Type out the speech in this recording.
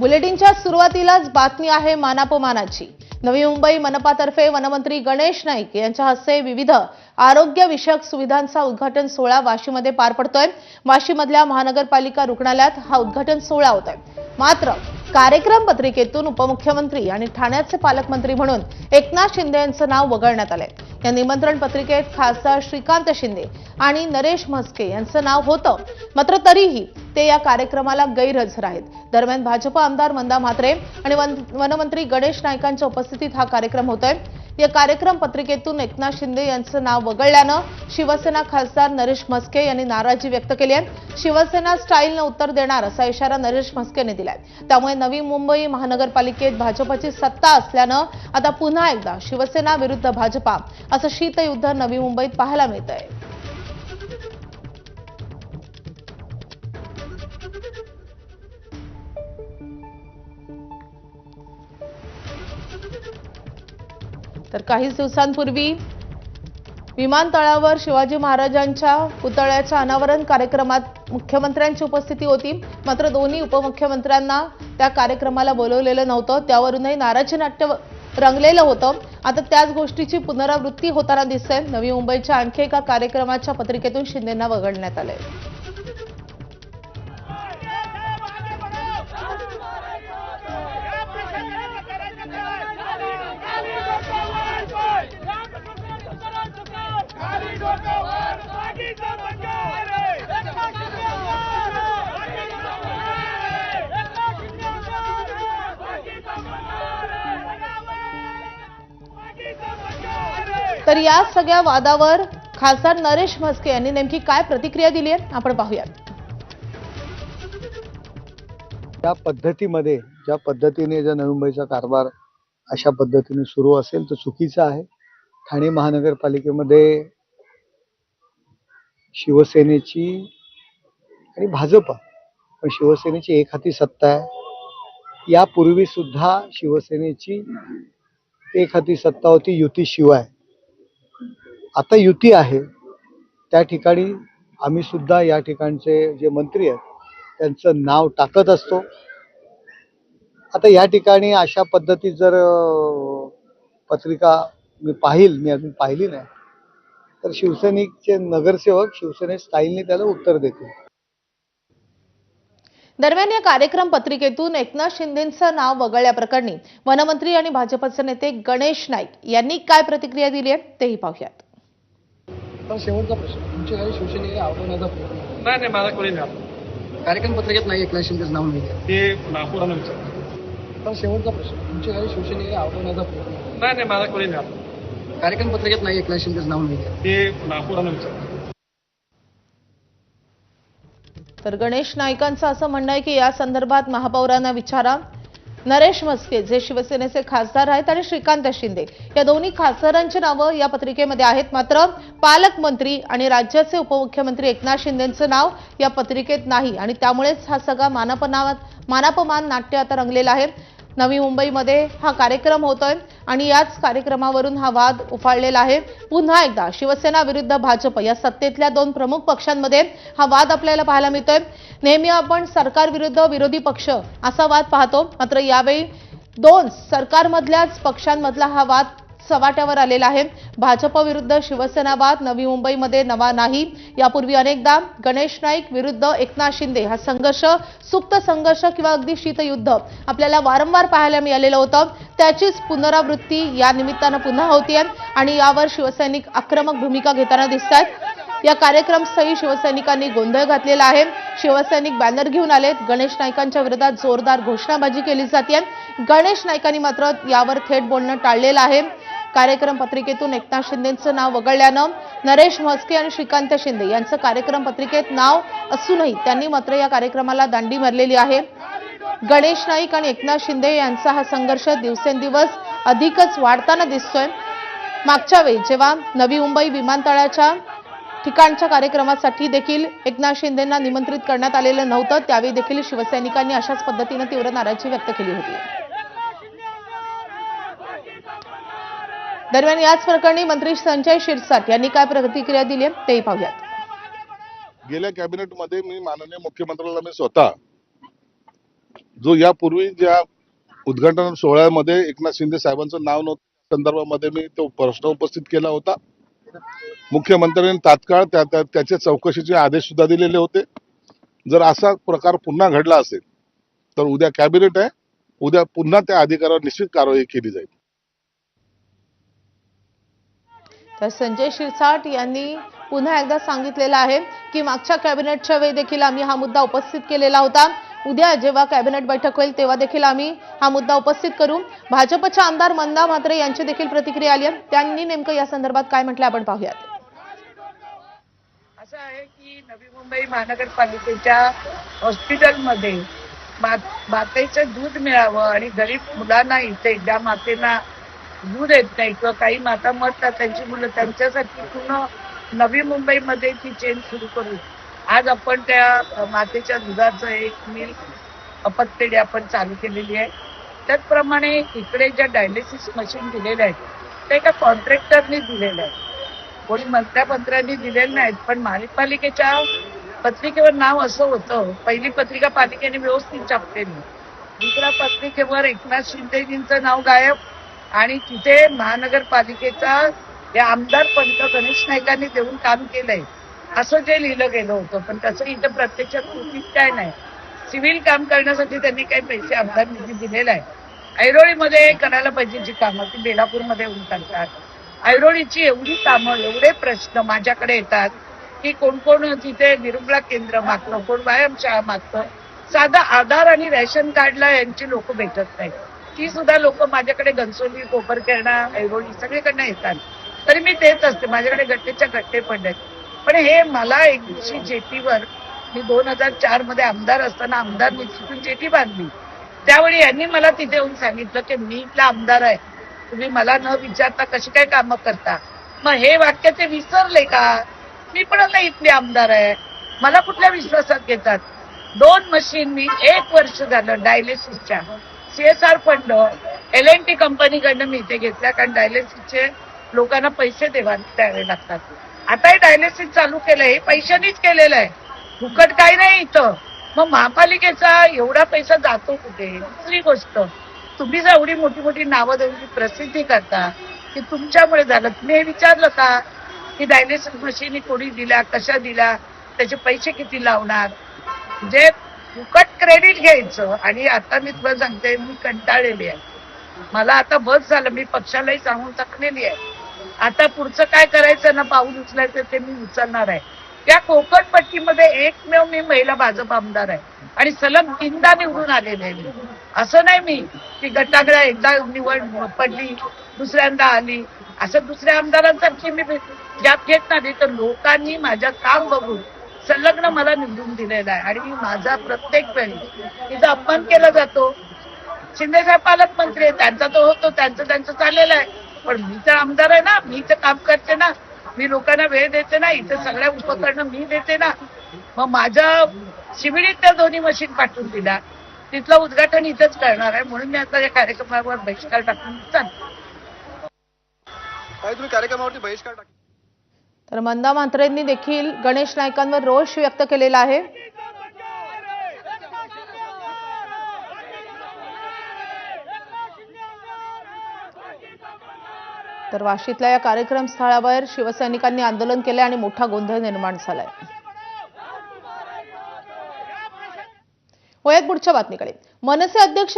बुलेटिनच्या सुरुवातीलाच बातमी आहे मानापमानाची। नवी मुंबई मनपातर्फे वनमंत्री गणेश नाईक यांच्या हस्ते विविध आरोग्य विषयक सुविधांचा उद्घाटन सोहळा वाशीमध्ये पार पडतोय। वाशीमधल्या महानगरपालिका रुग्णालयात हा उद्घाटन सोहळा होतोय। मात्र कार्यक्रम पत्रिकेतून उपमुख्यमंत्री आणि ठाण्याचे पालकमंत्री म्हणून एकनाथ शिंदे यांचं नाव वगळण्यात आलंय। या निमंत्रण पत्रिकेत खासदार श्रीकांत शिंदे आणि नरेश म्हस्के यांचं नाव होतं, मात्र तरीही ते या कार्यक्रमाला गैरहजर आहेत। दरम्यान भाजप आमदार मंदा म्हात्रे आणि वनमंत्री गणेश नाईकांच्या उपस्थितीत हा कार्यक्रम होतोय। या कार्यक्रम पत्रिकेतून एकनाथ शिंदे यांचं नाव वगळल्यानं शिवसेना खासदार नरेश म्हस्के यांनी नाराजी व्यक्त केली आहे। शिवसेना स्टाईलनं उत्तर देणार असा इशारा नरेश म्हस्के यांनी दिलाय। त्यामुळे नवी मुंबई महानगरपालिकेत भाजपची सत्ता असल्यानं आता पुन्हा एकदा शिवसेना विरुद्ध भाजपा असं शीतयुद्ध नवी मुंबईत पाहायला मिळतंय। तर काही दिवसांपूर्वी विमानतळावर शिवाजी महाराजांच्या पुतळ्याच्या अनावरण कार्यक्रमात मुख्यमंत्र्यांची उपस्थिती होती, मात्र दोन्ही उपमुख्यमंत्र्यांना त्या कार्यक्रमाला बोलवलेलं नव्हतं। त्यावरूनही नाराजी नाट्य रंगलेलं होतं। आता त्याच गोष्टीची पुनरावृत्ती होताना दिसते। नवी मुंबईच्या आणखी एका कार्यक्रमाच्या पत्रिकेतून शिंदेंना वगळण्यात आलंय। तर या सगळ्या वादावर खासदार नरेश म्हस्के यांनी नेमकी काय प्रतिक्रिया दिली आहे आपण पाहूयात। त्या पद्धतीमध्ये ज्या पद्धतीने जर नवी मुंबईचा कारभार अशा पद्धतीने सुरू असेल तर चुकीचं आहे। ठाणे महानगरपालिकेमध्ये शिवसेनेची आणि भाजप पण शिवसेनेची एक हाती सत्ता आहे। यापूर्वी सुद्धा शिवसेनेची एक हाती सत्ता होती युतीशिवाय। आता युती आहे, त्या ठिकाणी आम्ही सुद्धा या ठिकाणचे जे मंत्री आहेत त्यांचं नाव टाकत असतो। आता या ठिकाणी अशा पद्धतीत जर पत्रिका मी अजून पाहिली नाही, तर शिवसैनिकचे नगरसेवक शिवसेने स्टाईलने त्याला उत्तर देतील। दरम्यान या कार्यक्रम पत्रिकेतून एकनाथ शिंदेंचं नाव वगळल्याप्रकरणी वनमंत्री आणि भाजपचे नेते गणेश नाईक यांनी काय प्रतिक्रिया दिली आहे तेही पाहूयात। शेवटचा प्रश्न, तुमच्या घरी शिवसेनेला आवडण्याचा प्रयत्न नाही मला कोणी नाही। कार्यक्रम पत्रिकेत नाही एकनाथ शिंदेचं नाव नाही ते नागपुरानं विचार। पण शेवटचा प्रश्न, तुमच्या घरी शिवसेनेला आवडण्याचा प्रयत्न नाही मला कोणी नाही। कार्यक्रम पत्रिकेत नाही एकनाथ शिंदेचं नाव नाही ते नागपुरानं विचार। तर गणेश नाईकांचं असं म्हणणं आहे की या संदर्भात महापौरांना विचारा। नरेश म्हस्के जे शिवसेनेचे खासदार आहेत आणि श्रीकांत शिंदे या दोन्ही खासदारांची नावं या पत्रिकेमध्ये आहेत, मात्र पालकमंत्री आणि राज्याचे उपमुख्यमंत्री एकनाथ शिंदेंचं नाव या पत्रिकेत नाही आणि त्यामुळेच हा सगळा मानापमान नाट्य आता रंगलेला आहे। नवी मुंबईमध्ये हा कार्यक्रम होतोय आणि याच कार्यक्रमावरून हा वाद उफाळलेला आहे। पुन्हा एकदा शिवसेना विरुद्ध भाजप या सत्तेतल्या दोन प्रमुख पक्षांमध्ये हा वाद आपल्याला पाहायला मिळतोय। नेहमी आपण सरकार विरुद्ध विरोधी पक्ष असा वाद पाहतो, मात्र यावेळी दोन सरकारमधल्याच पक्षांमधला हा वाद सवाट्यावर आलेला आहे। भाजप विरुद्ध शिवसेना वाद नवी मुंबईमध्ये नवा नाही। यापूर्वी अनेकदा गणेश नाईक विरुद्ध एकनाथ शिंदे हा संघर्ष, सुप्त संघर्ष किंवा अगदी शीतयुद्ध आपल्याला वारंवार पाहायला मिळालेलं होतं। त्याचीच पुनरावृत्ती या निमित्तानं पुन्हा होतीये आणि यावर शिवसैनिक आक्रमक भूमिका घेताना दिसतात। या कार्यक्रमस्थळी शिवसैनिकांनी गोंधळ घातलेला आहे। शिवसैनिक बॅनर घेऊन आलेत। गणेश नाईकांच्या विरोधात जोरदार घोषणाबाजी केली जाते। गणेश नाईकांनी मात्र यावर थेट बोलणं टाळलेलं आहे। कार्यक्रम पत्रिकेतून एकनाथ शिंदेंचं नाव वगळल्यानं नरेश म्हस्के आणि श्रीकांत शिंदे यांचं कार्यक्रम पत्रिकेत नाव असूनही त्यांनी मात्र या कार्यक्रमाला दांडी मारलेली आहे। गणेश नाईक आणि एकनाथ शिंदे यांचा हा संघर्ष दिवसेंदिवस अधिकच वाढताना दिसतोय। मागच्या वेळी जेव्हा नवी मुंबई विमानतळाच्या ठिकाणच्या कार्यक्रमासाठी देखील एकनाथ शिंदेंना निमंत्रित करण्यात आलेलं नव्हतं, त्यावेळी देखील शिवसैनिकांनी अशाच पद्धतीने तीव्र नाराजी व्यक्त केली होती। दरम्यान याच प्रकरणी मंत्री संजय शिरसाट यांनी काय प्रतिक्रिया दिली आहे तेही पाहूयात। गेल्या कॅबिनेटमध्ये मी माननीय मुख्यमंत्र्याला मी स्वतः जो यापूर्वी ज्या उद्घाटन सोहळ्यामध्ये एकनाथ शिंदे साहेबांचं नाव नव्हतं संदर्भामध्ये मी तो प्रश्न उपस्थित केला होता. मुख्यमंत्र्यांनी तात्काळ त्याच्या चौकशीचे आदेश सुद्धा दिलेले होते. जर असा प्रकार पुन्हा घडला असेल तर उद्या कॅबिनेट आहे, उद्या पुन्हा त्या अधिकाऱ्यावर निश्चित कारवाई केली जाईल. तर संजय शिरसाट यांनी पुन्हा एकदा सांगितलेलं आहे की मागच्या कॅबिनेटच्या वेळी देखील आम्ही हा मुद्दा उपस्थित केलेला होता. उद्या जेव्हा कॅबिनेट बैठक होईल तेव्हा देखील आम्ही हा मुद्दा उपस्थित करू. भाजपच्या आमदार मंदा म्हात्रे यांची देखील प्रतिक्रिया आली आहे. त्यांनी नेमकं या संदर्भात काय म्हटलं आपण पाहूयात. असं आहे की नवी मुंबई महानगरपालिकेच्या हॉस्पिटलमध्ये मातेचं दूध मिळावं आणि गरीब मुलांना इथे ज्या मातेला दूध येत नाही किंवा काही माता मरतात त्यांची मुलं त्यांच्यासाठी पूर्ण नवी मुंबईमध्ये ती चेन सुरू करू. आज आपण त्या मातेच्या दुधाचं एक मिल्क अपत्पेढी आपण चालू केलेली आहे. त्याचप्रमाणे इकडे ज्या डायलिसिस मशीन दिलेल्या आहेत त्या एका कॉन्ट्रॅक्टरनी दिलेल्या आहेत. कोणी मंत्र्यांनी दिलेले नाहीत. पण महापालिकेच्या पत्रिकेवर नाव असं होतं, पहिली पत्रिका पालिकेने व्यवस्थित छापलेली, दुसऱ्या पत्रिकेवर एकनाथ शिंदेजींचं नाव गायब आणि तिथे महानगरपालिकेचा या आमदार पंत गणेश नाईकांनी देऊन काम केलंय असं जे लिहिलं गेलं होतं. पण तसं इथं प्रत्यक्षात कृतीत काय नाही. सिव्हिल काम करण्यासाठी त्यांनी काही पैसे आमदार निधी दिलेला आहे. ऐरोळीमध्ये करायला पाहिजे जी कामं ती बेलापूरमध्ये होऊन करतात. ऐरोळीची एवढी कामं, एवढे प्रश्न माझ्याकडे येतात की कोण कोण तिथे निरुंबला केंद्र मागतं, कोण व्यायामशाळा मागतं. साधा आधार आणि रेशन कार्डला यांची लोक भेटत नाहीत. ती सुद्धा लोक माझ्याकडे घनसोली, कोपरखेरणा, ऐरोळी सगळीकडनं येतात. तरी मी देत असते. माझ्याकडे गट्टेच्या गट्टे पण आहेत. पण हे मला एक दिवशी जेटीवर मी 2004 मध्ये आमदार असताना आमदार निधीतून जेटी बांधली. त्यावेळी यांनी मला तिथे येऊन सांगितलं की मी इथला आमदार आहे, तुम्ही मला न विचारता कशी काय कामं करता. मग हे वाक्य ते विसरले का? मी पण आता इथले आमदार आहे, मला कुठल्या विश्वासात घेतात. 2 मशीन मी 1 वर्ष झालं डायलिसिसच्या CSR फंड L&T कंपनीकडनं मी इथे घेतल्या, कारण डायलिसिसचे लोकांना पैसे द्यावे लागतात. आता हे डायलिसिस चालू केलंय हे पैशानीच केलेलं आहे, फुकट काही नाही इथं. मग महापालिकेचा एवढा पैसा जातो कुठे? दुसरी गोष्ट, तुम्ही जर एवढी मोठी मोठी नावं देऊन प्रसिद्धी करता की तुमच्यामुळे झालं, तुम्ही हे विचारलं का की डायलिसिस मशीन कोणी दिल्या, कशा दिल्या, त्याचे पैसे किती लावणार? जे फुकट क्रेडिट घ्यायचं. आणि आता मी तुला सांगते, मी कंटाळलेली आहे. मला आता बस झालं. मी पक्षालाही सांगून टाकलेली आहे. आता पुढचं काय करायचं ना, पाऊल उचलायचं ते मी उचलणार आहे. त्या कोकण पट्टीमध्ये एकमेव मी महिला भाजप आमदार आहे आणि सलग 3दा निवडून आलेले आहे. असं नाही मी की गटागळा एकदा निवड पडली दुसऱ्यांदा आली, असं दुसऱ्या आमदारांसारखी मी गॅप घेत नाही. तर लोकांनी माझ्या काम बघून संलग्न मला निवडून दिलेला आहे आणि माझा प्रत्येक वेळी तिचा अपमान केला जातो. शिंदेसाहेब पालकमंत्री आहे, त्यांचा तो होतो, त्यांचं चाललेलं आहे. पण मी तर आमदार आहे ना, मी तर काम करते ना, मी लोकांना वेळ देते ना, इथं सगळ्या उपकरणं मी देते ना. मग माझ्या शिबिरीत त्या दोन्ही मशीन पाठवून दिल्या, तिथलं उद्घाटन इथंच करणार आहे. म्हणून मी आता या कार्यक्रमावर बहिष्कार टाकून चालतो. तुम्ही कार्यक्रमावरती बहिष्कार टाकला. तर मंदा म्हात्रेंनी देखील गणेश नाईकांवर रोष व्यक्त केलेला आहे. तर वाशीतल्या या कार्यक्रम स्थळावर शिवसैनिकांनी आंदोलन केले आणि मोठा गोंधळ निर्माण झालाय. वयात पुढच्या बातमीकडे. मनसे अध्यक्ष